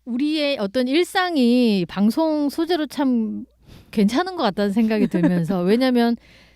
우리의 어떤 일상이 방송 소재로 참 괜찮은 것 같다는 생각이 들면서 왜냐하면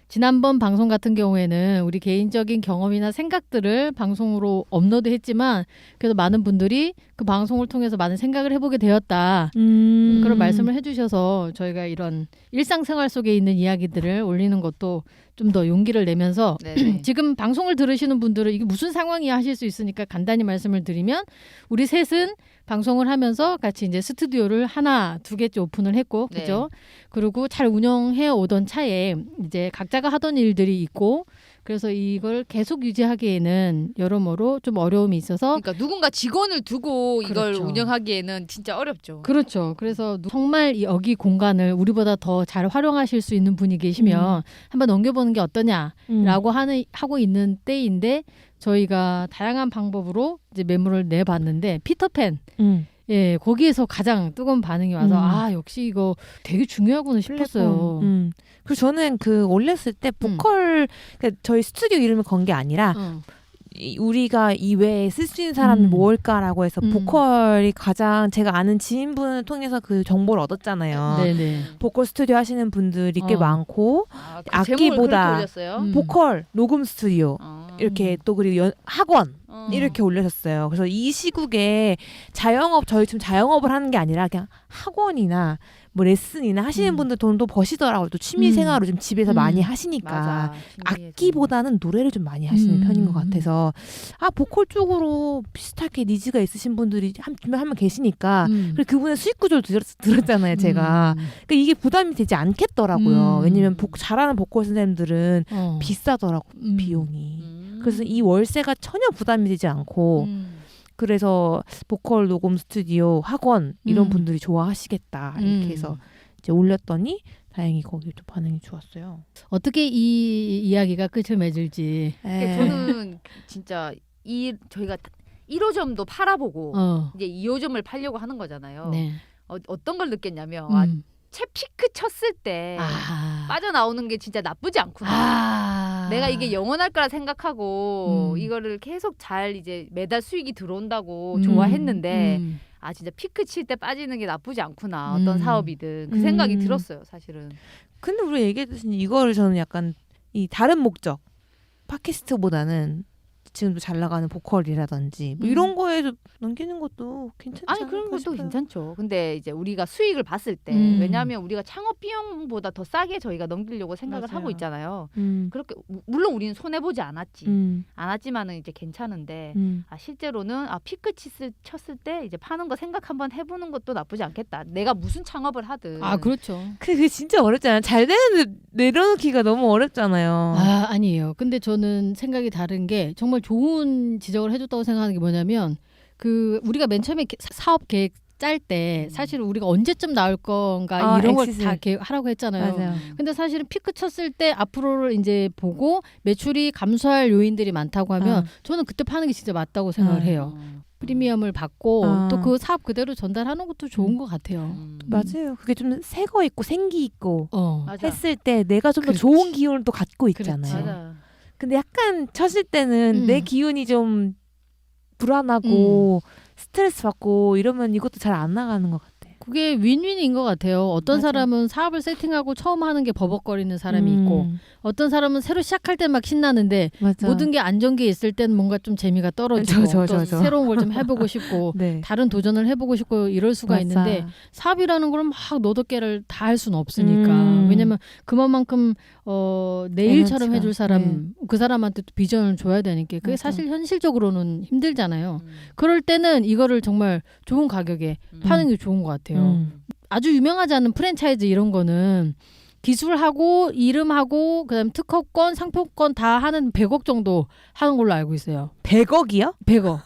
지난번 방송 같은 경우에는 우리 개인적인 경험이나 생각들을 방송으로 업로드했지만 그래도 많은 분들이 그 방송을 통해서 많은 생각을 해보게 되었다. 그런 말씀을 해주셔서 저희가 이런 일상생활 속에 있는 이야기들을 올리는 것도 좀 더 용기를 내면서 지금 방송을 들으시는 분들은 이게 무슨 상황이야 하실 수 있으니까 간단히 말씀을 드리면 우리 셋은 방송을 하면서 같이 이제 스튜디오를 하나, 두 개째 오픈을 했고, 그죠? 그리고 잘 운영해 오던 차에 이제 각자가 하던 일들이 있고, 그래서 이걸 계속 유지하기에는 여러모로 좀 어려움이 있어서. 그러니까 누군가 직원을 두고 이걸 그렇죠. 운영하기에는 진짜 어렵죠. 그렇죠. 그래서 정말 여기 공간을 우리보다 더 잘 활용하실 수 있는 분이 계시면 한번 넘겨보는 게 어떠냐라고 하고 있는 때인데 저희가 다양한 방법으로 이제 매물을 내봤는데 피터팬 예, 거기에서 가장 뜨거운 반응이 와서 아 역시 이거 되게 중요하구나 싶었어요. 그리고 저는 그 올렸을 때 보컬 그러니까 저희 스튜디오 이름을 건 게 아니라 우리가 이외에 쓸 수 있는 사람이 뭘까라고 해서 보컬이 가장 제가 아는 지인분을 통해서 그 정보를 얻었잖아요. 네네. 보컬 스튜디오 하시는 분들이 꽤 많고 그 악기보다 보컬 녹음 스튜디오 이렇게 또 그리고 학원 이렇게 올려셨어요. 그래서 이 시국에 자영업 저희 지금 자영업을 하는 게 아니라 그냥 학원이나 뭐 레슨이나 하시는 분들 돈도 버시더라고요. 또 취미 생활로 좀 집에서 많이 하시니까 맞아. 악기보다는 노래를 좀 많이 하시는 편인 것 같아서 아 보컬 쪽으로 비슷하게 니즈가 있으신 분들이 한 명 계시니까 그리고 그분의 수익 구조를 들었잖아요. 제가 그러니까 이게 부담이 되지 않겠더라고요. 왜냐면 잘하는 보컬 선생님들은 비싸더라고 비용이. 그래서 이 월세가 전혀 부담이 되지 않고 그래서 보컬 녹음 스튜디오 학원 이런 분들이 좋아하시겠다 이렇게 해서 이제 올렸더니 다행히 거기 또 반응이 좋았어요. 어떻게 이 이야기가 끝을 맺을지. 저는 진짜 저희가 1호점도 팔아보고 이제 2호점을 팔려고 하는 거잖아요. 네. 어떤 걸 느꼈냐면 채 피크 쳤을 때 빠져나오는 게 진짜 나쁘지 않구나. 내가 이게 영원할 거라 생각하고 이거를 계속 잘 이제 매달 수익이 들어온다고 좋아했는데 아 진짜 피크 칠 때 빠지는 게 나쁘지 않구나. 어떤 사업이든 그 생각이 들었어요, 사실은. 근데 우리 얘기했듯이 이거를 저는 약간 이 다른 목적 팟캐스트보다는 지금도 잘 나가는 보컬이라든지 뭐 이런 거에 넘기는 것도 괜찮지 않을까 아니 그런 것도 싶어요. 괜찮죠. 근데 이제 우리가 수익을 봤을 때 왜냐하면 우리가 창업 비용보다 더 싸게 저희가 넘기려고 생각을 맞아요. 하고 있잖아요. 그렇게 물론 우리는 손해 보지 않았지만은 이제 괜찮은데 실제로는 피크 쳤을 때 이제 파는 거 생각 한번 해보는 것도 나쁘지 않겠다. 내가 무슨 창업을 하든. 그렇죠. 그게 진짜 어렵잖아요. 잘 되는데 내려놓기가 너무 어렵잖아요. 아니에요. 근데 저는 생각이 다른 게 정말 좋은 지적을 해줬다고 생각하는 게 뭐냐면 우리가 맨 처음에 사업 계획 짤 때 사실 우리가 언제쯤 나올 건가 이런 걸 다 하라고 했잖아요. 맞아요. 근데 사실은 피크 쳤을 때 앞으로를 이제 보고 매출이 감소할 요인들이 많다고 하면 저는 그때 파는 게 진짜 맞다고 생각을 해요. 프리미엄을 받고 또 그 사업 그대로 전달하는 것도 좋은 것 같아요. 맞아요. 그게 좀 새 거 있고 생기 있고 맞아. 했을 때 내가 좀 더 좋은 기운을 또 갖고 있잖아요. 맞아. 근데 약간 쳤을 때는 내 기운이 좀 불안하고 스트레스 받고 이러면 이것도 잘 안 나가는 것 같아요. 그게 윈윈인 것 같아요. 어떤 사람은 사업을 세팅하고 처음 하는 게 버벅거리는 사람이 있고 어떤 사람은 새로 시작할 때 막 신나는데 모든 게 안정기에 있을 때는 뭔가 좀 재미가 떨어지고 또 새로운 걸 좀 해보고 싶고 다른 도전을 해보고 싶고 이럴 수가 있는데 사업이라는 걸 막 너도깨를 다 할 수는 없으니까 왜냐면 그만큼 내 일처럼 해줄 사람 그 사람한테 또 비전을 줘야 되니까 그게 사실 현실적으로는 힘들잖아요. 그럴 때는 이거를 정말 좋은 가격에 파는 게 좋은 것 같아요. 아주 유명하지 않은 프랜차이즈 이런 거는 기술하고 이름하고 그다음 특허권, 상표권 다 하는 100억 정도 하는 걸로 알고 있어요. 100억이요? 100억.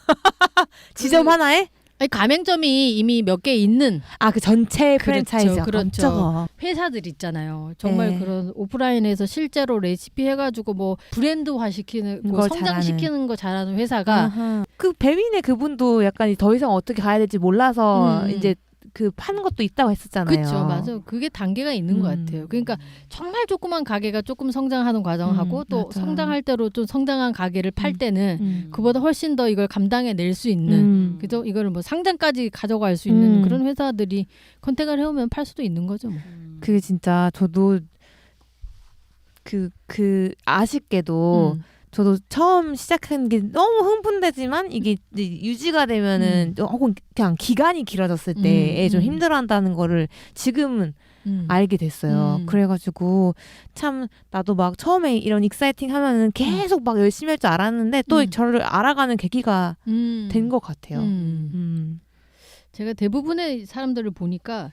지점 하나에? 아니, 가맹점이 이미 몇 개 있는 그 전체 프랜차이즈 그렇죠. 회사들 있잖아요. 정말 그런 오프라인에서 실제로 레시피 해가지고 뭐 브랜드화 시키는 거 성장시키는 거 잘하는 회사가 그 배민의 그분도 약간 더 이상 어떻게 가야 될지 몰라서 이제 그 파는 것도 있다고 했었잖아요. 그렇죠, 맞아. 그게 단계가 있는 것 같아요. 그러니까 정말 조그만 가게가 조금 성장하는 과정하고 또 맞아. 성장할 대로 좀 성장한 가게를 팔 때는 그보다 훨씬 더 이걸 감당해낼 수 있는 그죠? 이거를 뭐 상장까지 가져갈 수 있는 그런 회사들이 컨택을 해오면 팔 수도 있는 거죠. 뭐. 그게 진짜 저도 그 아쉽게도 저도 처음 시작한 게 너무 흥분되지만 이게 이제 유지가 되면은 혹은 그냥 기간이 길어졌을 때에 좀 힘들어한다는 거를 지금은 알게 됐어요. 그래가지고 참 나도 막 처음에 이런 익사이팅 하면은 계속 막 열심히 할 줄 알았는데 또 저를 알아가는 계기가 된 것 같아요. 제가 대부분의 사람들을 보니까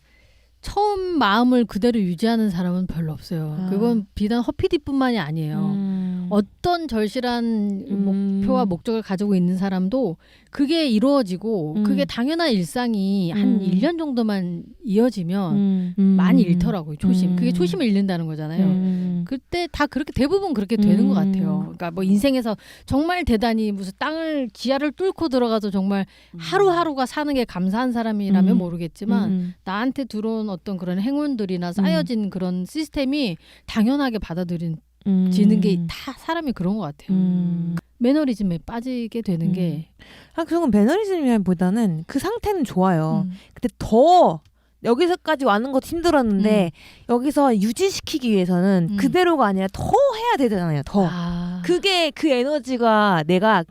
처음 마음을 그대로 유지하는 사람은 별로 없어요. 그건 비단 허피디뿐만이 아니에요. 어떤 절실한 목표와 목적을 가지고 있는 사람도 그게 이루어지고 그게 당연한 일상이 한 1년 정도만 이어지면 많이 잃더라고요. 초심. 그게 초심을 잃는다는 거잖아요. 그때 다 그렇게 대부분 그렇게 되는 것 같아요. 그러니까 뭐 인생에서 정말 대단히 무슨 땅을 지하를 뚫고 들어가서 정말 하루하루가 사는 게 감사한 사람이라면 모르겠지만 나한테 들어온 어떤 그런 행운들이나 쌓여진 그런 시스템이 당연하게 받아들이는 게 다 사람이 그런 것 같아요. 매너리즘에 빠지게 되는 게 그건 매너리즘이보다는 그 상태는 좋아요. 근데 더 여기서까지 와는 것도 힘들었는데 여기서 유지시키기 위해서는 그대로가 아니라 더 해야 되잖아요. 더. 그게 그 에너지가 내가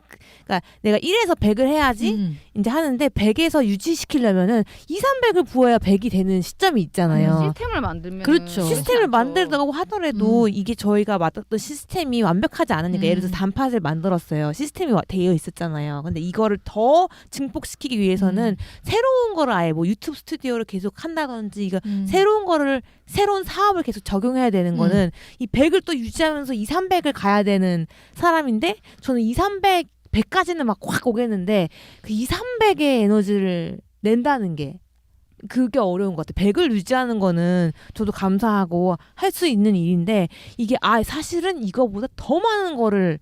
1에서 100을 해야지 이제 하는데 100에서 유지시키려면은 2, 300을 부어야 100이 되는 시점이 있잖아요. 시스템을 만들면 그렇죠. 시스템을 만들다고 하더라도 이게 저희가 맡았던 시스템이 완벽하지 않으니까 예를 들어서 단팥을 만들었어요. 시스템이 되어 있었잖아요. 근데 이거를 더 증폭시키기 위해서는 새로운 거를 아예 뭐 유튜브 스튜디오를 계속 한다든지 이거 새로운 사업을 계속 적용해야 되는 거는 이 100을 또 유지하면서 2, 300을 가야 되는 사람인데 저는 2, 300 100까지는 막 확 오겠는데 그 2, 300의 에너지를 낸다는 게 그게 어려운 것 같아요. 100을 유지하는 거는 저도 감사하고 할 수 있는 일인데 이게 사실은 이거보다 더 많은 거를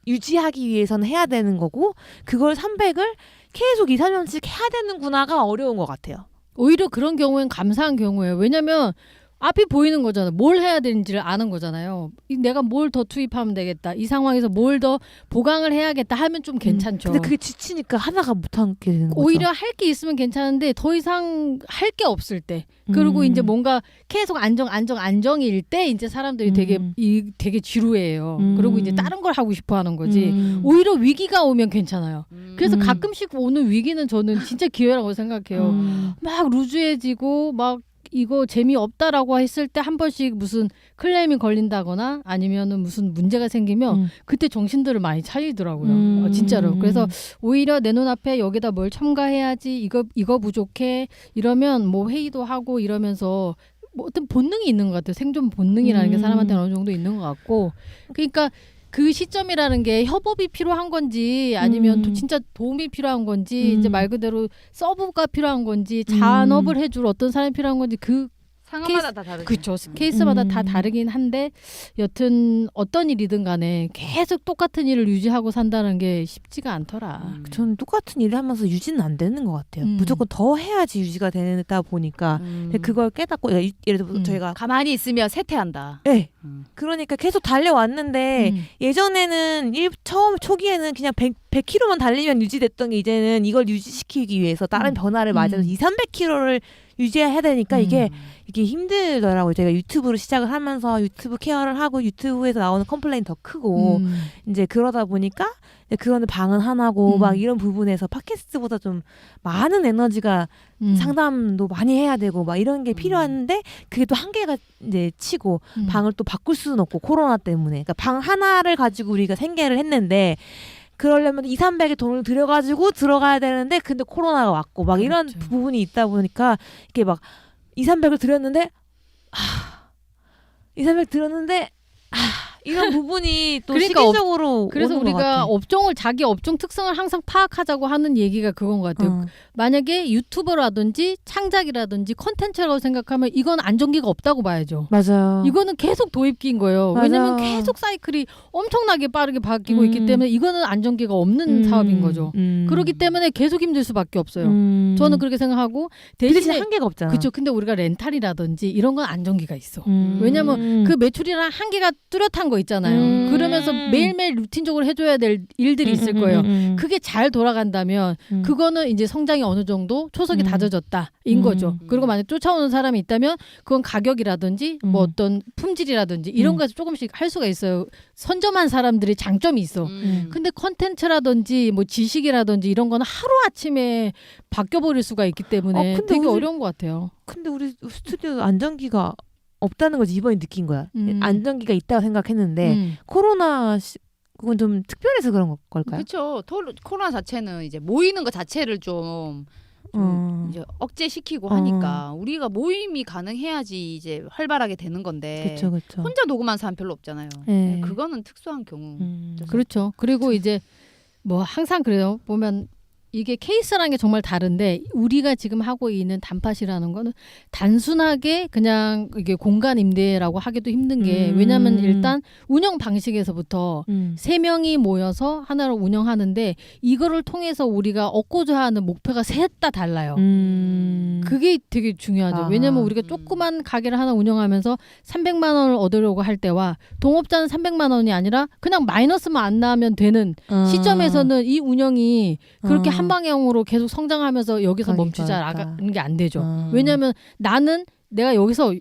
유지하기 위해서는 해야 되는 거고 그걸 300을 계속 2, 3년씩 해야 되는구나가 어려운 것 같아요. 오히려 그런 경우엔 감사한 경우예요. 왜냐면 앞이 보이는 거잖아요. 뭘 해야 되는지를 아는 거잖아요. 내가 뭘 더 투입하면 되겠다. 이 상황에서 뭘 더 보강을 해야겠다 하면 좀 괜찮죠. 근데 그게 지치니까 하나가 못하게 되는 거죠. 오히려 할 게 있으면 괜찮은데 더 이상 할 게 없을 때 그리고 이제 뭔가 계속 안정일 때 이제 사람들이 되게 지루해요. 그리고 이제 다른 걸 하고 싶어 하는 거지. 오히려 위기가 오면 괜찮아요. 그래서 가끔씩 오는 위기는 저는 진짜 기회라고 생각해요. 막 루즈해지고 막 이거 재미없다라고 했을 때 한 번씩 무슨 클레임이 걸린다거나 아니면은 무슨 문제가 생기면 그때 정신들을 많이 차리더라고요. 진짜로. 그래서 오히려 내 눈앞에 여기다 뭘 첨가해야지 이거 부족해 이러면 뭐 회의도 하고 이러면서 뭐 어떤 본능이 있는 것 같아요. 생존 본능이라는 게 사람한테 어느 정도 있는 것 같고 그러니까 그 시점이라는 게 협업이 필요한 건지 아니면 또 진짜 도움이 필요한 건지 이제 말 그대로 서브가 필요한 건지 잔업을 해줄 어떤 사람이 필요한 건지 그 상황마다 다 다르죠. 그렇죠. 케이스마다 다 다르긴 한데 여튼 어떤 일이든 간에 계속 똑같은 일을 유지하고 산다는 게 쉽지가 않더라. 저는 똑같은 일을 하면서 유지는 안 되는 것 같아요. 무조건 더 해야지 유지가 되다 보니까 그걸 깨닫고 예를 들어 저희가 가만히 있으면 쇠퇴한다. 네. 그러니까 계속 달려왔는데 예전에는 처음 초기에는 그냥 100km만 달리면 유지됐던 게 이제는 이걸 유지시키기 위해서 다른 변화를 맞아서 2, 300km를 유지해야 되니까 이게 힘들더라고요. 제가 유튜브로 시작을 하면서 유튜브 케어를 하고 유튜브에서 나오는 컴플레인 더 크고 이제 그러다 보니까 그거는 방은 하나고 막 이런 부분에서 팟캐스트보다 좀 많은 에너지가 상담도 많이 해야 되고 막 이런 게 필요한데 그게 또 한계가 이제 치고 방을 또 바꿀 수는 없고 코로나 때문에 그러니까 방 하나를 가지고 우리가 생계를 했는데 그러려면 2, 300의 돈을 들여가지고 들어가야 되는데 근데 코로나가 왔고 막 이런 그렇죠. 부분이 있다 보니까 이게 막 2, 300을 들였는데 2, 300 들였는데 이런 부분이 또 그러니까 시기적으로 그래서 오는 것 우리가 같아. 업종을 자기 업종 특성을 항상 파악하자고 하는 얘기가 그건 것 같아요. 만약에 유튜버라든지 창작이라든지 콘텐츠라고 생각하면 이건 안정기가 없다고 봐야죠. 맞아요. 이거는 계속 도입기인 거예요. 맞아. 왜냐면 계속 사이클이 엄청나게 빠르게 바뀌고 있기 때문에 이거는 안정기가 없는 사업인 거죠. 그렇기 때문에 계속 힘들 수밖에 없어요. 저는 그렇게 생각하고 대신에 한계가 없잖아. 그렇죠. 근데 우리가 렌탈이라든지 이런 건 안정기가 있어. 왜냐면 그 매출이랑 한계가 뚜렷한 거 있잖아요. 그러면서 매일매일 루틴적으로 해줘야 될 일들이 있을 거예요. 그게 잘 돌아간다면 그거는 이제 성장이 어느 정도 초석이 다져졌다인 거죠. 그리고 만약 쫓아오는 사람이 있다면 그건 가격이라든지 뭐 어떤 품질이라든지 이런 거에서 조금씩 할 수가 있어요. 선점한 사람들이 장점이 있어. 근데 컨텐츠라든지 뭐 지식이라든지 이런 거는 하루아침에 바뀌어버릴 수가 있기 때문에 근데 되게 어려운 것 같아요. 근데 우리 스튜디오 안정기가 없다는 거지 이번에 느낀 거야. 안정기가 있다고 생각했는데 코로나 그건 좀 특별해서 그런 걸까요? 그렇죠. 코로나 자체는 이제 모이는 것 자체를 좀 이제 억제시키고 하니까 우리가 모임이 가능해야지 이제 활발하게 되는 건데 그쵸. 혼자 녹음한 사람 별로 없잖아요. 네. 그거는 특수한 경우. 그렇죠. 그리고 이제 뭐 항상 그래요. 보면 이게 케이스라는 게 정말 다른데 우리가 지금 하고 있는 단팥이라는 거는 단순하게 그냥 이게 공간 임대라고 하기도 힘든 게 왜냐하면 일단 운영 방식에서부터 3명이 모여서 하나를 운영하는데 이거를 통해서 우리가 얻고자 하는 목표가 셋 다 달라요. 그게 되게 중요하죠. 왜냐하면 우리가 조그만 가게를 하나 운영하면서 300만 원을 얻으려고 할 때와 동업자는 300만 원이 아니라 그냥 마이너스만 안 나면 되는 시점에서는 이 운영이 그렇게 한 방향으로 계속 성장하면서 여기서 멈추자 나가는 게 안 되죠. 왜냐하면 나는 내가 여기서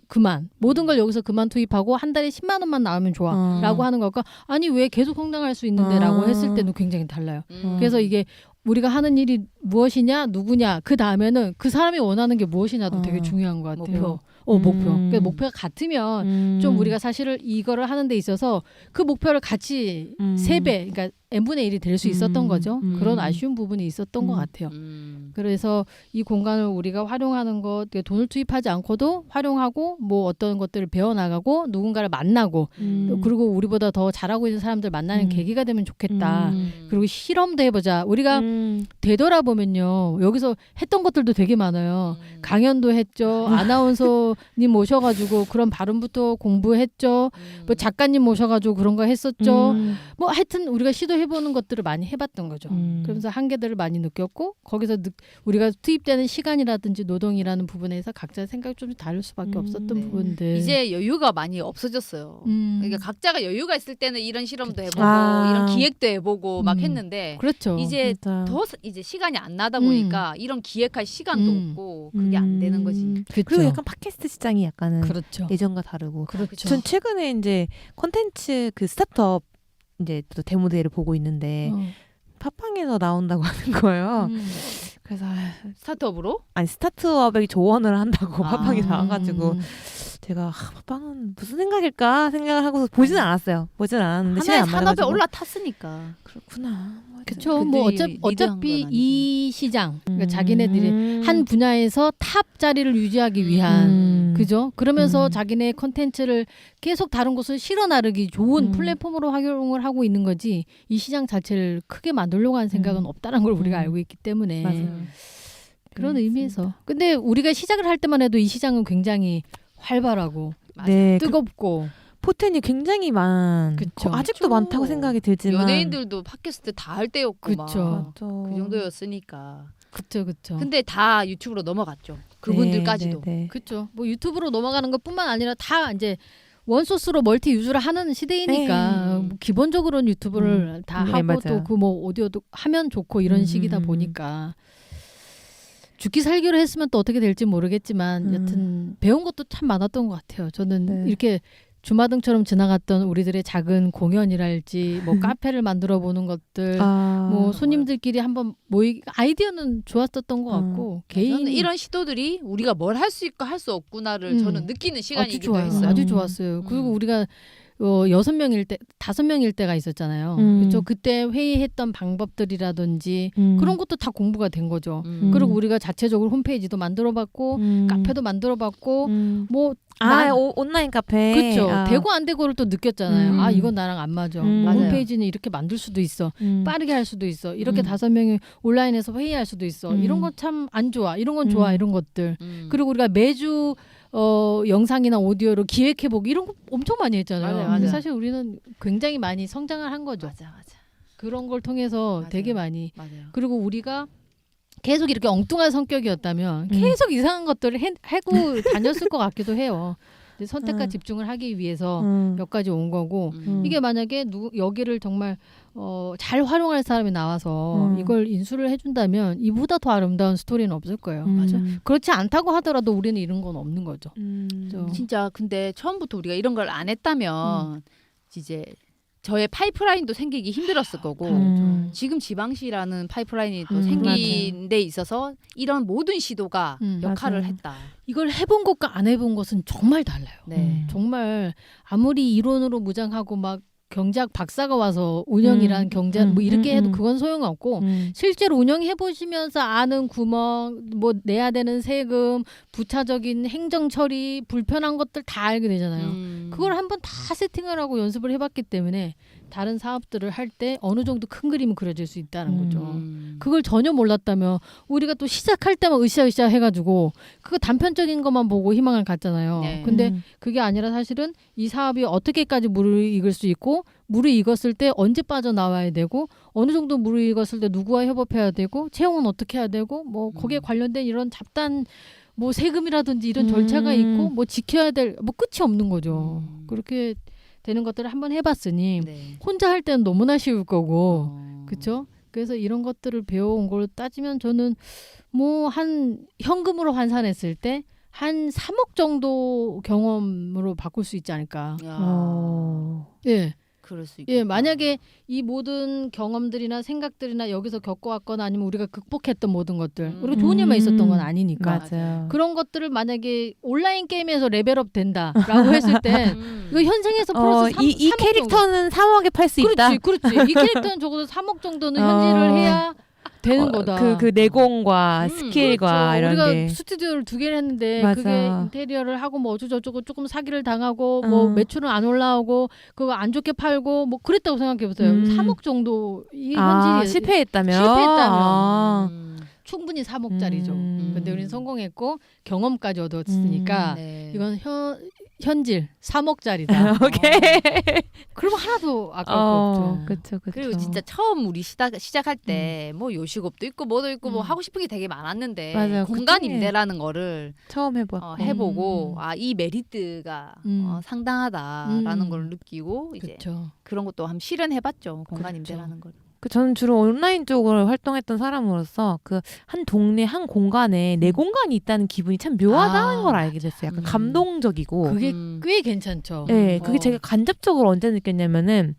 모든 걸 여기서 그만 투입하고 한 달에 10만 원만 나오면 좋아 라고 하는 걸까? 아니 왜 계속 성장할 수 있는데 라고 했을 때는 굉장히 달라요. 그래서 이게 우리가 하는 일이 무엇이냐 누구냐 그 다음에는 그 사람이 원하는 게 무엇이냐도 되게 중요한 것 같아요. 목표. 그러니까 목표가 같으면 좀 우리가 사실은 이거를 하는 데 있어서 그 목표를 같이 3배 그러니까 n분의 1이 될 수 있었던 거죠. 그런 아쉬운 부분이 있었던 것 같아요. 그래서 이 공간을 우리가 활용하는 것 돈을 투입하지 않고도 활용하고 뭐 어떤 것들을 배워나가고 누군가를 만나고 그리고 우리보다 더 잘하고 있는 사람들 만나는 계기가 되면 좋겠다. 그리고 실험도 해보자. 우리가 되돌아보면요. 여기서 했던 것들도 되게 많아요. 강연도 했죠. 아나운서님 모셔가지고 그런 발음부터 공부했죠. 뭐 작가님 모셔가지고 그런 거 했었죠. 뭐 하여튼 우리가 시도해보는 것들을 많이 해봤던 거죠. 그러면서 한계들을 많이 느꼈고 거기서 우리가 투입되는 시간이라든지 노동이라는 부분에서 각자의 생각이 좀 다를 수밖에 없었던 부분들. 이제 여유가 많이 없어졌어요. 그러니까 각자가 여유가 있을 때는 이런 실험도 해보고 이런 기획도 해보고 막 했는데 그렇죠. 이제 더 이제 시간이 안 나다 보니까 이런 기획할 시간도 없고 그게 안 되는 거지. 그리고 약간 팟캐스트 시장이 약간은 그렇죠. 예전과 다르고. 그렇죠. 전 최근에 이제 콘텐츠 그 스타트업 이제 또 데모데이를 보고 있는데 팟빵에서 나온다고 하는 거예요. 그래서 스타트업으로? 아니 스타트업에 조언을 한다고 팟빵이 나와가지고 제가 팟빵은 무슨 생각일까 생각을 하고서 보지는 않았어요. 보지는 않았는데 하나의 산업에 올라탔으니까. 그렇구나. 그렇죠. 뭐 어차피 이 시장 그러니까 자기네들이 한 분야에서 탑 자리를 유지하기 위한 그죠? 그러면서 자기네 컨텐츠를 계속 다른 곳을 실어 나르기 좋은 플랫폼으로 활용을 하고 있는 거지 이 시장 자체를 크게 만들려고 하는 생각은 없다는 걸 우리가 알고 있기 때문에 맞아요. 그런 의미에서. 근데 우리가 시작을 할 때만 해도 이 시장은 굉장히 활발하고 네, 뜨겁고 포텐이 굉장히 아직도 많다고 생각이 들지만 연예인들도 팟캐스트 다 할 때였고 그쵸. 그 정도였으니까. 그쵸. 근데 다 유튜브로 넘어갔죠. 그분들까지도. 그쵸. 뭐 유튜브로 넘어가는 것뿐만 아니라 다 이제 원소스로 멀티 유즈를 하는 시대이니까 뭐 기본적으로는 유튜브를 다 하고 또 그 뭐 오디오도 하면 좋고 이런 시기다 보니까 죽기 살기로 했으면 또 어떻게 될지 모르겠지만 여튼 배운 것도 참 많았던 것 같아요. 저는 이렇게 주마등처럼 지나갔던 우리들의 작은 공연이랄지 뭐 카페를 만들어 보는 것들 뭐 손님들끼리 한번 아이디어는 좋았었던 것 같고 저는 이런 시도들이 우리가 뭘 할 수 있고 할 수 없구나를 저는 느끼는 시간이기도 했어요. 아주 좋았어요. 그리고 우리가 6명일 때 5명일 때가 있었잖아요. 그렇죠. 그때 회의했던 방법들이라든지 그런 것도 다 공부가 된 거죠. 그리고 우리가 자체적으로 홈페이지도 만들어봤고 카페도 만들어봤고 뭐 온라인 카페. 그렇죠. 되고 안 되고를 또 느꼈잖아요. 아 이건 나랑 안 맞아. 홈페이지는 이렇게 만들 수도 있어. 빠르게 할 수도 있어. 이렇게 5명이 온라인에서 회의할 수도 있어. 이런 건 참 안 좋아. 이런 건 좋아. 이런 것들. 그리고 우리가 매주 영상이나 오디오로 기획해보기 이런 거 엄청 많이 했잖아요. 근데 사실 우리는 굉장히 많이 성장을 한 거죠. 맞아. 그런 걸 통해서 맞아요. 되게 많이. 맞아요. 그리고 우리가 계속 이렇게 엉뚱한 성격이었다면 계속 이상한 것들을 하고 다녔을 것 같기도 해요. 이제 선택과 집중을 하기 위해서 여기까지 온 거고 이게 만약에 여기를 정말 잘 활용할 사람이 나와서 이걸 인수를 해준다면 이보다 더 아름다운 스토리는 없을 거예요. 맞아. 그렇지 않다고 하더라도 우리는 이런 건 없는 거죠. 진짜 근데 처음부터 우리가 이런 걸 안 했다면 이제 저의 파이프라인도 생기기 힘들었을 거고 지금 지방시라는 파이프라인이 또 생긴 데 있어서 이런 모든 시도가 역할을 했다. 이걸 해본 것과 안 해본 것은 정말 달라요. 네. 정말 아무리 이론으로 무장하고 막 경제학 박사가 와서 운영이란 경제 뭐 이렇게 해도 그건 소용없고 실제로 운영해 보시면서 아는 구멍, 뭐 내야 되는 세금, 부차적인 행정 처리, 불편한 것들 다 알게 되잖아요. 그걸 한번 다 세팅을 하고 연습을 해봤기 때문에 다른 사업들을 할 때 어느 정도 큰 그림은 그려질 수 있다는 거죠. 그걸 전혀 몰랐다면 우리가 또 시작할 때만 으쌰으쌰 해가지고 그거 단편적인 것만 보고 희망을 갖잖아요. 네. 근데 그게 아니라 사실은 이 사업이 어떻게까지 무르익을 수 있고 무르익었을 때 언제 빠져나와야 되고 어느 정도 무르익었을 때 누구와 협업해야 되고 채용은 어떻게 해야 되고 뭐 거기에 관련된 이런 잡단 뭐 세금이라든지 이런 절차가 있고 뭐 지켜야 될 뭐 끝이 없는 거죠. 그렇게 되는 것들을 한번 해봤으니 혼자 할 때는 너무나 쉬울 거고 그렇죠? 그래서 이런 것들을 배워온 걸 따지면 저는 뭐 한 현금으로 환산했을 때 한 3억 정도 경험으로 바꿀 수 있지 않을까. 예. 그럴 수 있겠다. 예, 만약에 이 모든 경험들이나 생각들이나 여기서 겪어왔거나 아니면 우리가 극복했던 모든 것들 우리가 좋은 일만 있었던 건 아니니까 맞아요. 그런 것들을 만약에 온라인 게임에서 레벨업 된다라고 했을 때 이거 현생에서 플러스 3억 이 캐릭터는 3억에 팔 수 있다. 그렇지. 이 캐릭터는 적어도 3억 정도는 현질을 해야 되는 거다. 그 내공과 스킬과 그렇죠. 이런 우리가 게. 스튜디오를 2개를 했는데 맞아. 그게 인테리어를 하고 뭐 어쩌고저쩌고 조금 사기를 당하고 뭐 매출은 안 올라오고 그거 안 좋게 팔고 뭐 그랬다고 생각해보세요. 3억 정도 이 현질이 실패했다면 충분히 3억짜리죠. 근데 우리는 성공했고 경험까지 얻었으니까 이건 현질 3억짜리다. 오케이. 그러면 하나도 아까울 거 없죠. 그렇죠. 그리고 진짜 처음 우리 시작할 때 뭐 요식업도 있고 뭐도 있고 뭐 하고 싶은 게 되게 많았는데 맞아요. 공간 임대라는 거를 처음 해보고 이 메리트가 상당하다라는 걸 느끼고 이제 그런 것도 한번 실현해봤죠. 공간 임대라는 걸. 저는 주로 온라인 쪽으로 활동했던 사람으로서 그 한 동네 한 공간에 내 공간이 있다는 기분이 참 묘하다는 걸 알게 됐어요. 약간 감동적이고. 그게 꽤 괜찮죠. 네, 그게 제가 간접적으로 언제 느꼈냐면은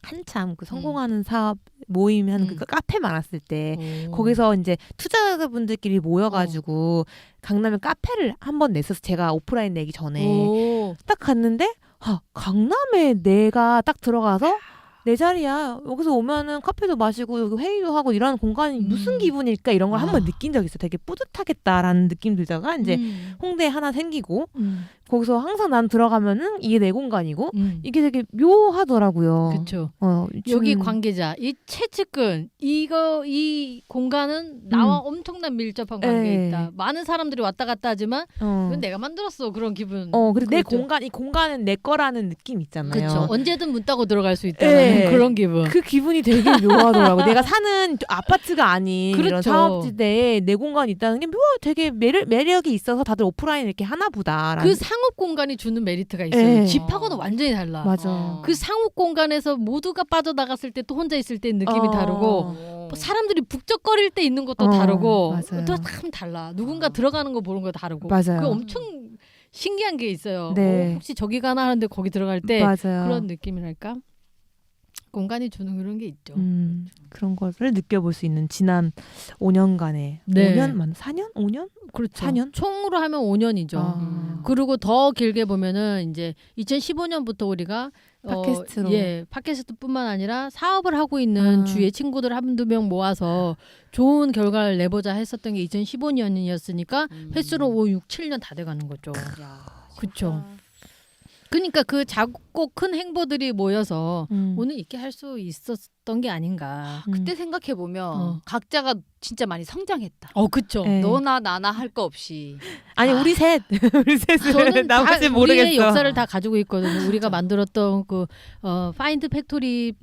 한참 그 성공하는 사업 모임 하는 그 카페 많았을 때 거기서 이제 투자자분들끼리 모여가지고 강남에 카페를 한번 냈어서 제가 오프라인 내기 전에 딱 갔는데 강남에 내가 딱 들어가서 내 자리야. 여기서 오면은 커피도 마시고 여기 회의도 하고 이런 공간이 무슨 기분일까 이런 걸 한번 느낀 적이 있어요. 되게 뿌듯하겠다라는 느낌 들다가 이제 홍대에 하나 생기고 거기서 항상 난 들어가면은 이게 내 공간이고 이게 되게 묘하더라고요. 그렇죠. 여기 관계자, 이 최측근 이 공간은 나와 엄청난 밀접한 관계에 있다. 많은 사람들이 왔다 갔다 하지만 이건 내가 만들었어 그런 기분. 그리고 내 공간 이 공간은 내 거라는 느낌 있잖아요. 그렇죠. 언제든 문 따고 들어갈 수 있다는 그런 기분. 그 기분이 되게 묘하더라고요. 내가 사는 아파트가 아닌 이런 사업지대에 내 공간이 있다는 게 되게 매력이 있어서 다들 오프라인 이렇게 하나 보다. 그 상업 공간이 주는 메리트가 있어요. 집하고는 완전히 달라. 맞아. 그 상업 공간에서 모두가 빠져나갔을 때 또 혼자 있을 때 느낌이 다르고 사람들이 북적거릴 때 있는 것도 다르고 또 참 달라. 누군가 들어가는 거 보는 거 다르고. 맞아요. 그 엄청 신기한 게 있어요. 혹시 저기 가나 하는데 거기 들어갈 때 그런 느낌이랄까? 공간이 주는 그런 게 있죠. 그런 거를 느껴볼 수 있는 지난 5년간의 5년? 4년? 5년? 그렇죠. 4년? 총으로 하면 5년이죠. 그리고 더 길게 보면은 이제 2015년부터 우리가 팟캐스트로 팟캐스트뿐만 아니라 사업을 하고 있는 주위의 친구들 한두 명 모아서 좋은 결과를 내보자 했었던 게 2015년이었으니까 횟수로 5, 6, 7년 다 돼가는 거죠. 그렇죠. 그러니까 그 작고 큰 행보들이 모여서 오늘 있게 할 수 있었던 게 아닌가. 그때 생각해 보면 각자가 진짜 많이 성장했다. 그렇죠. 네. 너나 나나 할 거 없이. 아니 우리 셋 우리 셋은 저는 다 나머지 우리의 모르겠어. 역사를 다 가지고 있거든요. 우리가 만들었던 그 파인드 팩토리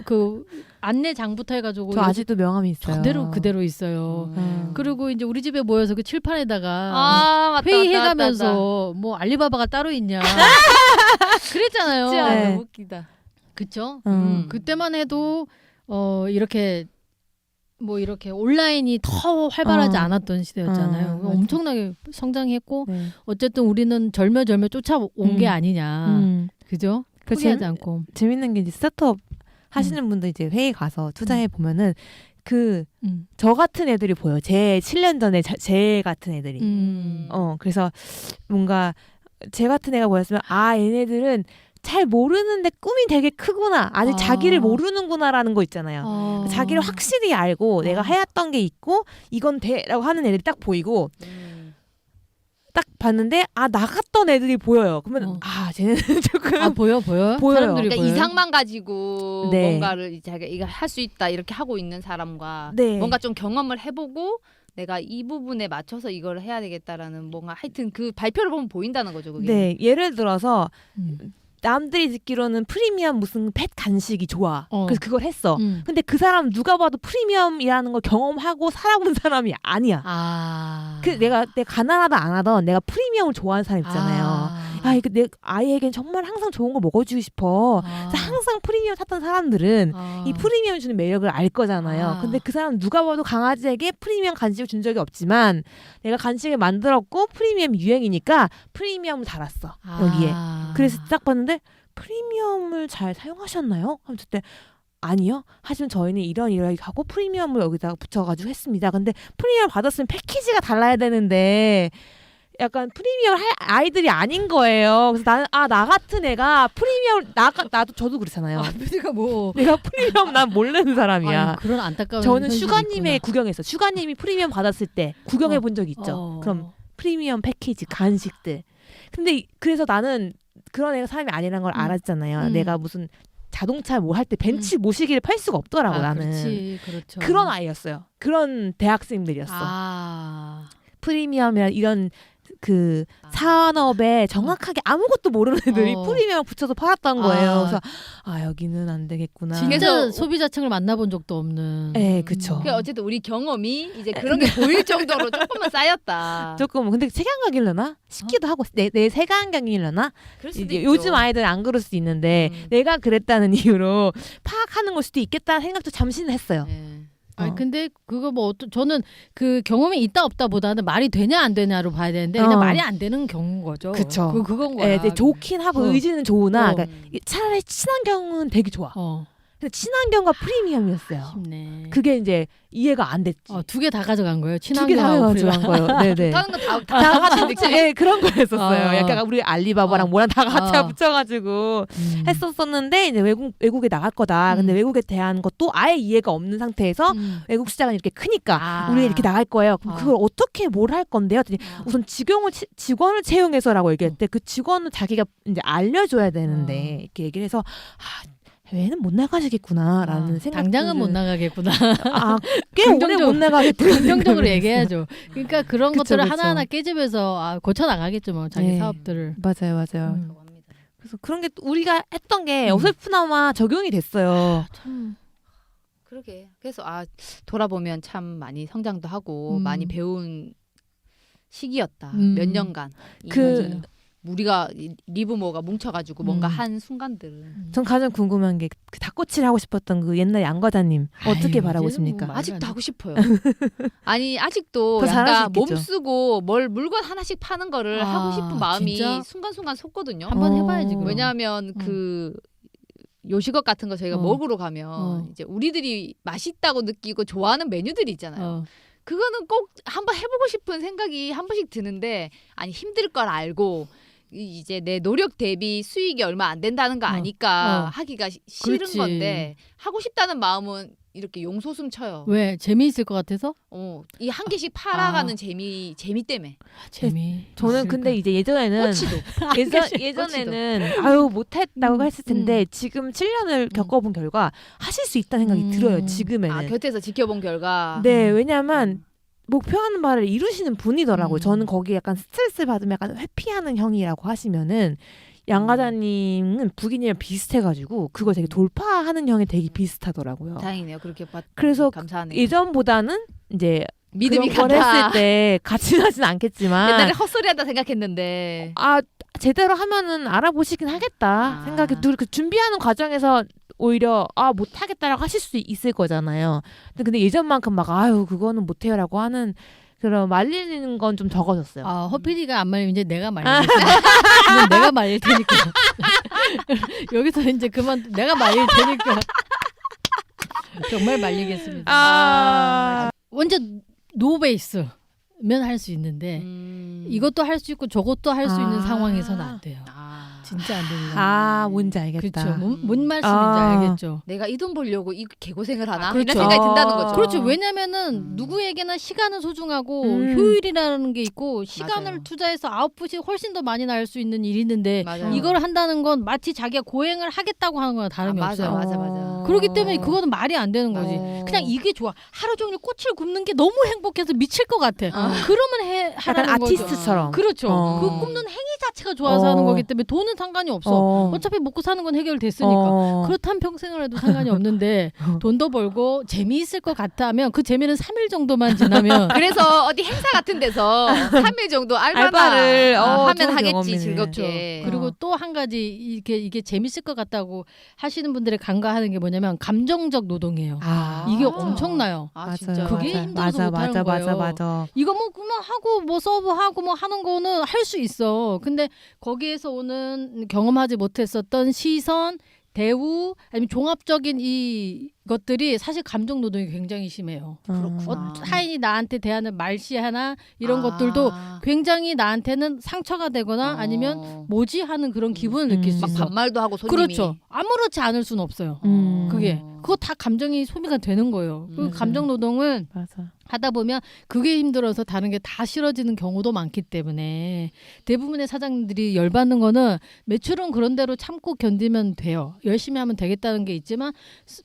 그 안내장부터 해가지고 저 아직도 명함이 있어요. 그대로 있어요. 그리고 이제 우리 집에 모여서 그 칠판에다가 맞다, 회의해가면서 뭐 알리바바가 따로 있냐 그랬잖아요. 진짜 네. 너무 웃기다. 그쵸? 음. 그때만 해도 이렇게 뭐 이렇게 온라인이 더 활발하지 않았던 시대였잖아요. 맞아. 엄청나게 성장했고 네. 어쨌든 우리는 절묘절묘 쫓아온 게 아니냐. 그죠? 포기하지 않고. 재밌는 게 이제 스타트업 하시는 분들 이제 회의 가서 투자해 보면은 저 같은 애들이 보여. 제 7년 전에 제 같은 애들이. 그래서 뭔가 제 같은 애가 보였으면 얘네들은 잘 모르는데 꿈이 되게 크구나. 아직 자기를 모르는구나라는 거 있잖아요. 자기를 확실히 알고 내가 해왔던 게 있고 이건 돼라고 하는 애들이 딱 보이고 딱 봤는데 나갔던 애들이 보여요. 그러면 쟤네는 조금 보여요. 사람들이 보여요. 그러니까 이상만 가지고 네. 뭔가를 자기가 이거 할 수 있다 이렇게 하고 있는 사람과 네. 뭔가 좀 경험을 해보고 내가 이 부분에 맞춰서 이걸 해야 되겠다라는 뭔가 하여튼 그 발표를 보면 보인다는 거죠. 그게. 네, 예를 들어서 남들이 듣기로는 프리미엄 무슨 펫 간식이 좋아. 그래서 그걸 했어. 근데 그 사람 누가 봐도 프리미엄이라는 걸 경험하고 살아본 사람이 아니야. 내가 가난하다 안 하던 내가 프리미엄을 좋아하는 사람 있잖아요. 이거 내 아이에겐 정말 항상 좋은 거 먹어주고 싶어. 그래서 항상 프리미엄 샀던 사람들은 이 프리미엄 주는 매력을 알 거잖아요. 근데 그 사람 누가 봐도 강아지에게 프리미엄 간식을 준 적이 없지만 내가 간식을 만들었고 프리미엄 유행이니까 프리미엄을 달았어. 여기에. 그래서 딱 봤는데 프리미엄을 잘 사용하셨나요? 하면 그때 아니요. 하지만 저희는 이런 하고 프리미엄을 여기다가 붙여가지고 했습니다. 근데 프리미엄 받았으면 패키지가 달라야 되는데 약간 프리미엄 할 아이들이 아닌 거예요. 그래서 나는 나 같은 애가 프리미엄 나도 저도 그렇잖아요. 내가 프리미엄 난 모르는 사람이야. 그런 안타까운. 저는 슈가님의 구경했어. 슈가님이 프리미엄 받았을 때 구경해 본 적 있죠. 그럼 프리미엄 패키지 간식들. 근데 그래서 나는 그런 애가 사람이 아니라는 걸 알았잖아요. 내가 무슨 자동차 뭐 할 때 벤츠 모시기를 팔 수가 없더라고 나는. 그렇죠. 그런 아이였어요. 그런 대학생들이었어. 프리미엄이나 이런 그 산업에 정확하게 아무것도 모르는 애들이 프리미엄 붙여서 팔았던 거예요. 그래서 여기는 안 되겠구나. 진짜 소비자층을 만나본 적도 없는. 네, 그렇죠. 어쨌든 우리 경험이 이제 그런 게 보일 정도로 조금은 쌓였다. 조금 근데 색안경이려나 싶기도 하고 내 색안경이려나. 그럴 수도 이제 있죠. 요즘 아이들 안 그럴 수 있는데 내가 그랬다는 이유로 파악하는 걸 수도 있겠다는 생각도 잠시는 했어요. 네. 근데 그거 저는 그 경험이 있다 없다보다는 말이 되냐 안 되냐로 봐야 되는데 그냥 말이 안 되는 경우인 거죠. 그쵸. 그건 거야. 네, 좋긴 하고 의지는 좋으나 그러니까 차라리 친환경은 되게 좋아. 근데 친환경과 프리미엄이었어요. 쉽네. 그게 이제 이해가 안 됐지. 두 개 다 가져간 거예요. 두 개 다 가져간 거예요. 네네. 다른 거다 같은 느낌. 네, 그런 거였었어요. 약간 우리 알리바바랑 뭐랑 다 같이 붙여가지고 했었었는데 이제 외국에 나갈 거다. 근데 외국에 대한 것도 아예 이해가 없는 상태에서 외국 시장은 이렇게 크니까 우리 이렇게 나갈 거예요. 그럼 그걸 어떻게 뭘 할 건데요? 우선 직원을 채용해서라고 얘기했대. 그 직원은 자기가 이제 알려줘야 되는데 이렇게 얘기를 해서 얘는 못 나가시겠구나라는 생각. 당장은 못 나가겠구나. 꽤 오래 못 나가겠구나. 긍정적으로 얘기해야죠. 그러니까 그런 그쵸, 것들을 그쵸. 하나하나 깨집어서 고쳐 나가겠죠, 뭐 자기 사업들을. 맞아요. 그래서 그런 게 우리가 했던 게 어설프나마 적용이 됐어요. 참. 그러게. 그래서 돌아보면 참 많이 성장도 하고 많이 배운 시기였다. 몇 년간. 우리가 리브모가 뭉쳐가지고 뭔가 한 순간들은. 전 가장 궁금한 게 그 닭꼬치를 하고 싶었던 그 옛날 양 과장님 어떻게 바라보십니까? 아직도 하고 싶어요. 아니 아직도 더 잘할 수 약간 있겠죠. 몸쓰고 물건 하나씩 파는 거를 하고 싶은 마음이 진짜? 순간순간 솟거든요. 한번 해봐야지. 그럼. 왜냐하면 그 요식업 같은 거 저희가 먹으러 가면 이제 우리들이 맛있다고 느끼고 좋아하는 메뉴들이 있잖아요. 그거는 꼭 한번 해보고 싶은 생각이 한 번씩 드는데 힘들 걸 알고 이제 내 노력 대비 수익이 얼마 안 된다는 거 아니까 하기가 싫은 그렇지. 건데 하고 싶다는 마음은 이렇게 용소숨 쳐요. 왜? 재미있을 것 같아서? 이 한 개씩 팔아가는 재미 때문에. 재미. 저는 근데 이제 예전에는 예전에는 아유 못했다고 했을 텐데 지금 7년을 겪어본 결과 하실 수 있다는 생각이 들어요. 지금에는. 곁에서 지켜본 결과. 네, 왜냐면 목표하는 바를 이루시는 분이더라고요. 저는 거기에 약간 스트레스 받으면 약간 회피하는 형이라고 하시면은 양과장님은 부기님이랑 비슷해가지고 그걸 되게 돌파하는 형이 되게 비슷하더라고요. 다행이네요. 그렇게 그래서 감사하네요. 예전보다는 이제 믿음이 그런 걸 했을 때 같이 하진 않겠지만 옛날에 헛소리한다 생각했는데 제대로 하면은 알아보시긴 하겠다 생각이 그 준비하는 과정에서 오히려 못하겠다라고 하실 수 있을 거잖아요. 근데 예전만큼 막 아유 그거는 못해요라고 하는 그런 말리는 건 좀 적어졌어요. 허PD가 안 말리면 이제 내가 말리겠어. 내가 말릴 테니까. 여기서 이제 그만 내가 말릴 테니까. 정말 말리겠습니다. 완전 노베이스면 할 수 있는데 이것도 할 수 있고 저것도 할 수 있는 상황에서는 안 돼요. 진짜 안 됩니다. 뭔지 알겠다. 그렇죠. 뭔 말씀인지 알겠죠. 내가 이 돈 벌려고 이 개고생을 하나? 그렇죠. 이런 생각이 든다는 거죠. 그렇죠. 왜냐면은 누구에게나 시간은 소중하고 효율이라는 게 있고 시간을 맞아요. 투자해서 아웃풋이 훨씬 더 많이 날 수 있는 일이 있는데 맞아요. 이걸 한다는 건 마치 자기가 고행을 하겠다고 하는 거나 다름이 없어요. 맞아. 그렇기 때문에 그거는 말이 안 되는 거지. 그냥 이게 좋아. 하루 종일 꽃을 굽는 게 너무 행복해서 미칠 것 같아. 그러면 하라는 약간 거죠. 아티스트처럼. 그렇죠. 그 굽는 행위 자체가 좋아서 하는 거기 때문에 돈은 상관이 없어. 어차피 먹고 사는 건 해결됐으니까. 그렇다면 평생을 해도 상관이 없는데 돈도 벌고 재미있을 것 같다면 그 재미는 3일 정도만 지나면 그래서 어디 행사 같은 데서 3일 정도 알바를 하면 하겠지 경험이네. 즐겁게. 그리고 또 한 가지 이게 재밌을 것 같다고 하시는 분들의 간과하는 게 뭐냐면 감정적 노동이에요. 이게 엄청나요. 진짜. 그게 힘들어서 못하는 거예요. 맞아. 이거 뭐 그만 하고 뭐 서브하고 뭐 하는 거는 할 수 있어. 근데 거기에서 오는 경험하지 못했었던 시선, 대우, 아니면 종합적인 이것들이 사실 감정 노동이 굉장히 심해요. 타인이 나한테 대하는 말씨 하나 이런 것들도 굉장히 나한테는 상처가 되거나 아니면 뭐지 하는 그런 기분을 느낄 수 있어. 반말도 하고 손님이. 그렇죠. 아무렇지 않을 수는 없어요. 그거 다 감정이 소비가 되는 거예요. 그 감정 노동은 하다 보면 그게 힘들어서 다른 게 다 싫어지는 경우도 많기 때문에 대부분의 사장님들이 열받는 거는 매출은 그런 대로 참고 견디면 돼요. 열심히 하면 되겠다는 게 있지만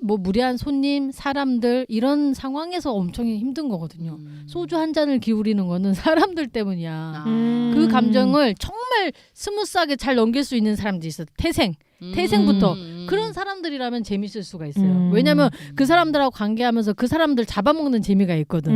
뭐 무례한 손님, 사람들 이런 상황에서 엄청 힘든 거거든요. 소주 한 잔을 기울이는 거는 사람들 때문이야. 그 감정을 정말 스무스하게 잘 넘길 수 있는 사람들이 있어요. 태생부터 그런 사람들이라면 재밌을 수가 있어요. 왜냐하면 그 사람들하고 관계하면서 그 사람들 잡아먹는 재미가 있거든.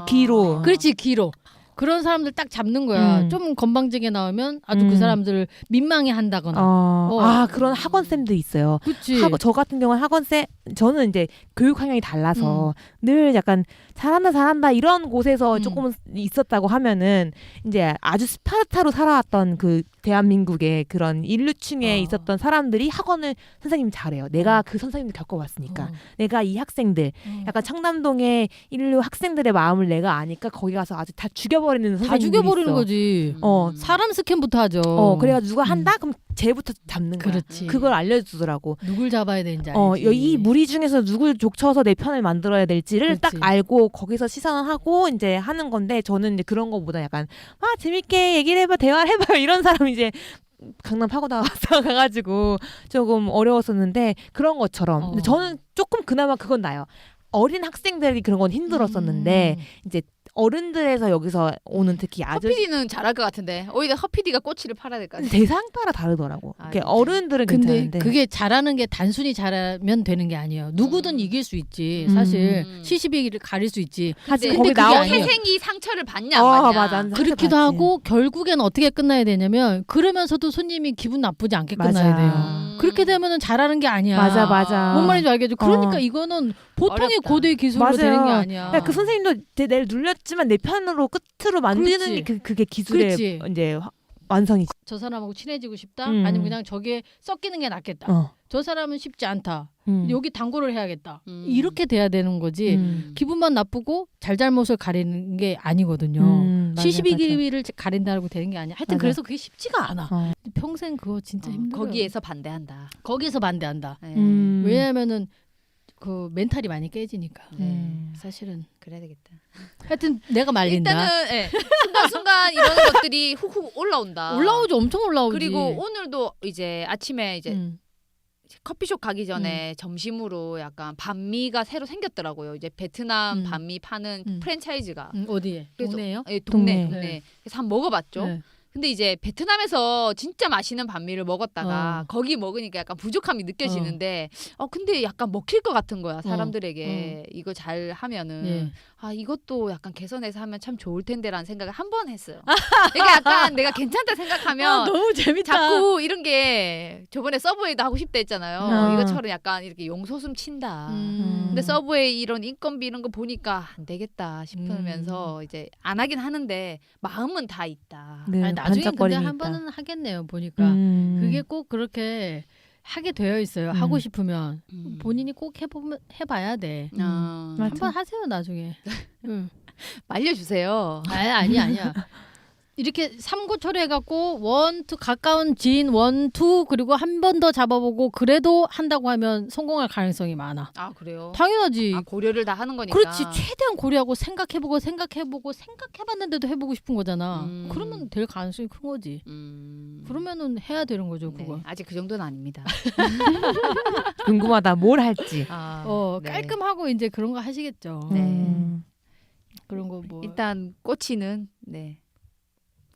기로. 그렇지, 기로. 그런 사람들 딱 잡는 거야. 좀 건방지게 나오면 아주 그 사람들을 민망해 한다거나. 그런 학원쌤도 있어요. 그치. 저 같은 경우는 학원쌤, 저는 이제 교육 환경이 달라서 늘 약간 잘한다 이런 곳에서 조금 있었다고 하면은 이제 아주 스파르타로 살아왔던 그 대한민국의 그런 인류층에 있었던 사람들이 학원을 선생님이 잘해요. 내가 그 선생님들 겪어봤으니까. 내가 이 학생들, 약간 청담동의 인류 학생들의 마음을 내가 아니까 거기 가서 아주 다 죽여버리는 선생님들이 다 죽여버리는 있어. 거지. 사람 스캔부터 하죠. 그래가지고 누가 한다? 그럼 쟤부터 잡는 거야. 그렇지. 그걸 알려주더라고. 누굴 잡아야 되는지 알지. 이 무리 중에서 누굴 족쳐서 내 편을 만들어야 될지를 그렇지. 딱 알고 거기서 시선하고 이제 하는 건데 저는 이제 그런 거보다 약간 재밌게 얘기를 해봐, 대화를 해봐요 이런 사람이 이제 강남 파고다 와서 가가지고 조금 어려웠었는데 그런 것처럼 근데 저는 조금 그나마 그건 나요. 어린 학생들이 그런 건 힘들었었는데 이제 어른들에서 여기서 오는 특히 허피디는 잘할 것 같은데 오히려 허피디가 꼬치를 팔아야 될 것 같아. 대상 따라 다르더라고. 어른들은 근데 괜찮은데 그게 잘하는 게 단순히 잘하면 되는 게 아니에요. 누구든 이길 수 있지. 사실 시시비기를 가릴 수 있지. 하지만 근데 거기 그게 나오는 아니에요. 태생이 상처를 받냐 안 받냐. 맞아. 그렇기도 하고 결국엔 어떻게 끝나야 되냐면 그러면서도 손님이 기분 나쁘지 않게 끝나야 돼요. 그렇게 되면은 잘하는 게 아니야. 맞아. 뭔 말인지 알겠죠? 그러니까 이거는 보통의 어렵다. 고도의 기술로 맞아요. 되는 게 아니야. 그 선생님도 내를 눌렸지만 내 편으로 끝으로 만드는 게 그게 기술의 그렇지. 이제 완성이지. 저 사람하고 친해지고 싶다? 아니면 그냥 저기에 섞이는 게 낫겠다. 저 사람은 쉽지 않다. 여기 당구를 해야겠다. 이렇게 돼야 되는 거지. 기분만 나쁘고 잘잘못을 가리는 게 아니거든요. 시시비기를 가린다고 되는 게 아니야. 하여튼 그래서 그게 쉽지가 않아. 평생 그거 진짜 힘들어요. 거기에서 반대한다. 거기에서 반대한다. 네. 왜냐하면은 그 멘탈이 많이 깨지니까. 사실은 그래야 되겠다. 하여튼 내가 말린다. 일단은 예, 순간순간 이런 것들이 훅훅 올라온다. 올라오죠, 엄청 올라오지. 그리고 오늘도 이제 아침에 이제 커피숍 가기 전에 점심으로 약간 반미가 새로 생겼더라고요. 이제 베트남 반미 파는 프랜차이즈가. 어디에? 그래서, 동네요? 예, 동네. 네. 그래서 한번 먹어봤죠. 네. 근데 이제 베트남에서 진짜 맛있는 반미를 먹었다가 거기 먹으니까 약간 부족함이 느껴지는데 근데 약간 먹힐 것 같은 거야 사람들에게. 이거 잘 하면은 예. 아 이것도 약간 개선해서 하면 참 좋을 텐데라는 생각을 한 번 했어요. 그러니까 약간 내가 괜찮다 생각하면 너무 재밌다. 자꾸 이런 게 저번에 서브웨이도 하고 싶다 했잖아요. 이것처럼 약간 이렇게 용소숨 친다. 근데 서브웨이 이런 인건비 이런 거 보니까 안 되겠다 싶으면서 이제 안 하긴 하는데 마음은 다 있다. 네, 아니, 나중에 근데 반짝거리니까. 한 번은 하겠네요. 보니까 그게 꼭 그렇게 하게 되어 있어요. 하고 싶으면 본인이 꼭 해봐야 돼. 맞아. 한번 하세요 나중에. 말려주세요. 아니야. 이렇게 삼고초려 해갖고 1, 2 가까운 지인 1, 2 그리고 한 번 더 잡아보고 그래도 한다고 하면 성공할 가능성이 많아. 아 그래요? 당연하지. 아, 고려를 다 하는 거니까. 그렇지. 최대한 고려하고 생각해봤는데도 해보고 싶은 거잖아. 그러면 될 가능성이 큰 거지. 그러면은 해야 되는 거죠. 그거. 네, 아직 그 정도는 아닙니다. 궁금하다. 뭘 할지. 네. 깔끔하고 이제 그런 거 하시겠죠. 네. 그런 거 뭐. 일단 꽂히는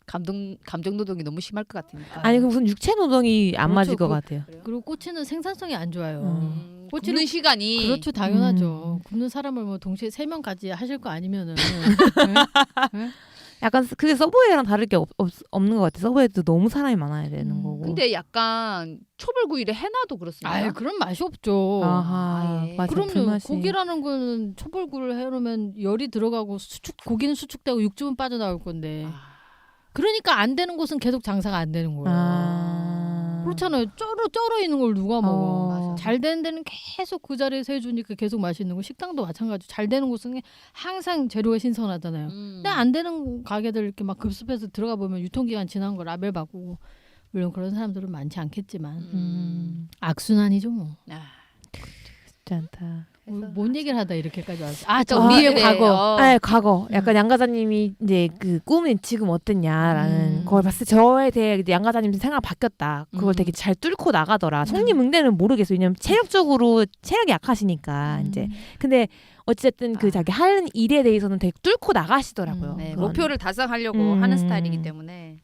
감정 노동이 너무 심할 것 같으니까. 아니 그 무슨 육체 노동이 안 그렇죠. 맞을 것 같아요. 그리고 꽂히는 생산성이 안 좋아요. 꽂히는 시간이 그렇죠, 당연하죠. 굽는 사람을 뭐 동시에 3명까지 하실 거 아니면은. 네? 약간 그게 서브웨이랑 다를 게 없는 것 같아. 서브웨이도 너무 사람이 많아야 되는 거고. 근데 약간 초벌구이를 해놔도 그렇습니다. 아유, 그런 맛이 없죠. 아하, 예. 맞아. 그럼요. 불맛이. 고기라는 거는 초벌구를 해놓으면 열이 들어가고 고기는 수축되고 육즙은 빠져나올 건데. 그러니까 안 되는 곳은 계속 장사가 안 되는 거예요. 그렇잖아요. 쩔어 있는 걸 누가 먹어. 잘 되는 데는 계속 그 자리에서 해주니까 계속 맛있는 거. 식당도 마찬가지로 잘 되는 곳은 항상 재료가 신선하잖아요. 근데 안 되는 가게들 이렇게 막 급습해서 들어가 보면 유통기한 지난 거 라벨 바꾸고 물론 그런 사람들은 많지 않겠지만 악순환이죠 뭐. 쉽지 않다. 뭔 얘기를 하다 이렇게까지 왔어. 우리의 과거. 과거. 약간 양가자님이 이제 그 꿈이 지금 어땠냐라는 걸 봤을 때 저에 대해 이제 양가자님 생각 바뀌었다. 그걸 되게 잘 뚫고 나가더라. 성립응대는 모르겠어요. 왜냐면 체력이 약하시니까 이제. 근데 어쨌든 그 자기 하는 일에 대해서는 되게 뚫고 나가시더라고요. 네, 목표를 달성하려고 하는 스타일이기 때문에.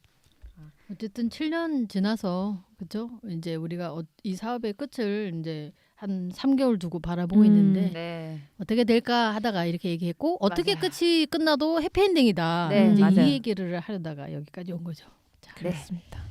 어쨌든 7년 지나서 그죠? 이제 우리가 이 사업의 끝을 이제 한 3개월 두고 바라보고 있는데 어떻게 될까 하다가 이렇게 얘기했고 어떻게 끝이 끝나도 해피엔딩이다. 네, 이제 맞아요. 이 얘기를 하려다가 여기까지 온 거죠. 자, 그렇습니다.